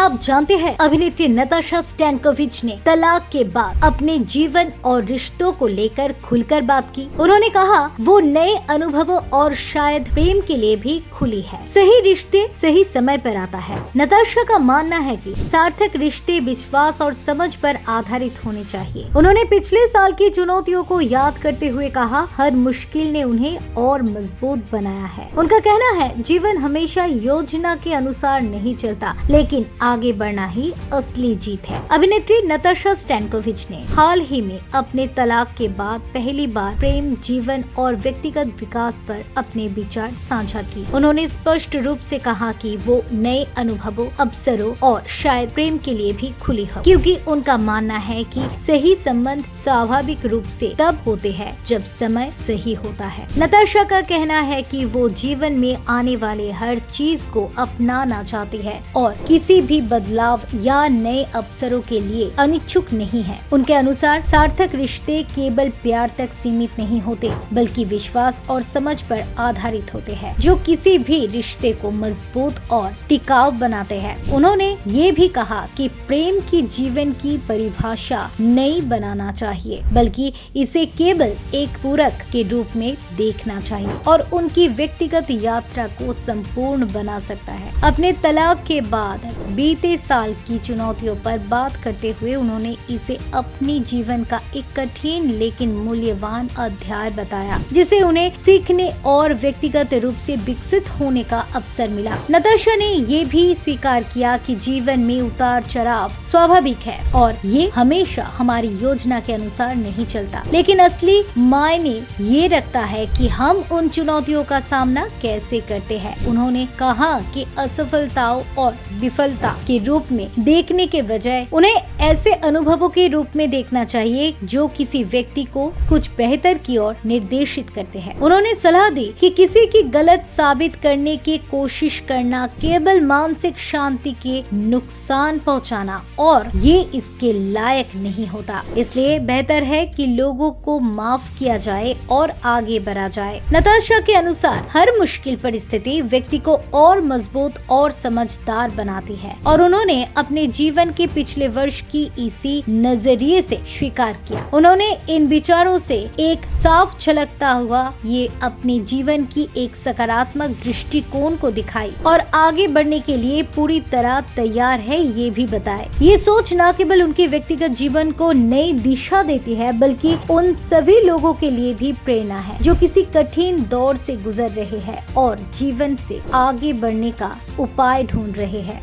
आप जानते हैं अभिनेत्री नताशा स्टैनकोविच ने तलाक के बाद अपने जीवन और रिश्तों को लेकर खुलकर बात की। उन्होंने कहा वो नए अनुभवों और शायद प्रेम के लिए भी खुली है। सही रिश्ते सही समय पर आता है। नताशा का मानना है कि सार्थक रिश्ते विश्वास और समझ पर आधारित होने चाहिए। उन्होंने पिछले साल की चुनौतियों को याद करते हुए कहा, हर मुश्किल ने उन्हें और मजबूत बनाया है। उनका कहना है जीवन हमेशा योजना के अनुसार नहीं चलता, लेकिन आगे बढ़ना ही असली जीत है। अभिनेत्री नताशा स्टैनकोविच ने हाल ही में अपने तलाक के बाद पहली बार प्रेम जीवन और व्यक्तिगत विकास पर अपने विचार साझा किए। उन्होंने स्पष्ट रूप से कहा कि वो नए अनुभवों, अवसरों और शायद प्रेम के लिए भी खुली हो, क्योंकि उनका मानना है कि सही संबंध स्वाभाविक रूप से तब होते हैं जब समय सही होता है। नताशा का कहना है कि वो जीवन में आने वाले हर चीज को अपनाना चाहती है और किसी भी बदलाव या नए अवसरों के लिए अनिच्छुक नहीं है। उनके अनुसार सार्थक रिश्ते केवल प्यार तक सीमित नहीं होते, बल्कि विश्वास और समझ पर आधारित होते हैं, जो किसी भी रिश्ते को मजबूत और टिकाऊ बनाते हैं। उन्होंने ये भी कहा कि प्रेम की जीवन की परिभाषा नहीं बनाना चाहिए, बल्कि इसे केवल एक पूरक के रूप में देखना चाहिए और उनकी व्यक्तिगत यात्रा को संपूर्ण बना सकता है। अपने तलाक के बाद बीते साल की चुनौतियों पर बात करते हुए उन्होंने इसे अपनी जीवन का एक कठिन लेकिन मूल्यवान अध्याय बताया, जिसे उन्हें सीखने और व्यक्तिगत रूप से विकसित होने का अवसर मिला। नताशा ने ये भी स्वीकार किया कि जीवन में उतार चढ़ाव स्वाभाविक है और ये हमेशा हमारी योजना के अनुसार नहीं चलता, लेकिन असली मायने ये रखता है कि हम उन चुनौतियों का सामना कैसे करते हैं। उन्होंने कहा कि असफलताओं और विफलता के रूप में देखने के बजाय उन्हें ऐसे अनुभवों के रूप में देखना चाहिए जो किसी व्यक्ति को कुछ बेहतर की ओर निर्देशित करते हैं। उन्होंने सलाह दी कि किसी की गलत साबित करने की कोशिश करना केवल मानसिक शांति के नुकसान पहुंचाना और ये इसके लायक नहीं होता। इसलिए बेहतर है कि लोगों को माफ किया जाए और आगे बढ़ा जाए। नताशा के अनुसार हर मुश्किल परिस्थिति व्यक्ति को और मजबूत और समझदार बनाती है और उन्होंने अपने जीवन के पिछले वर्ष की इसी नजरिए से स्वीकार किया। उन्होंने इन विचारों से एक साफ झलकता हुआ ये अपने जीवन की एक सकारात्मक दृष्टिकोण को दिखाई और आगे बढ़ने के लिए पूरी तरह तैयार है ये भी बताए। ये सोच न केवल उनके व्यक्तिगत जीवन को नई दिशा देती है, बल्कि उन सभी लोगों के लिए भी प्रेरणा है जो किसी कठिन दौर से गुजर रहे हैं और जीवन से आगे बढ़ने का उपाय ढूंढ रहे हैं।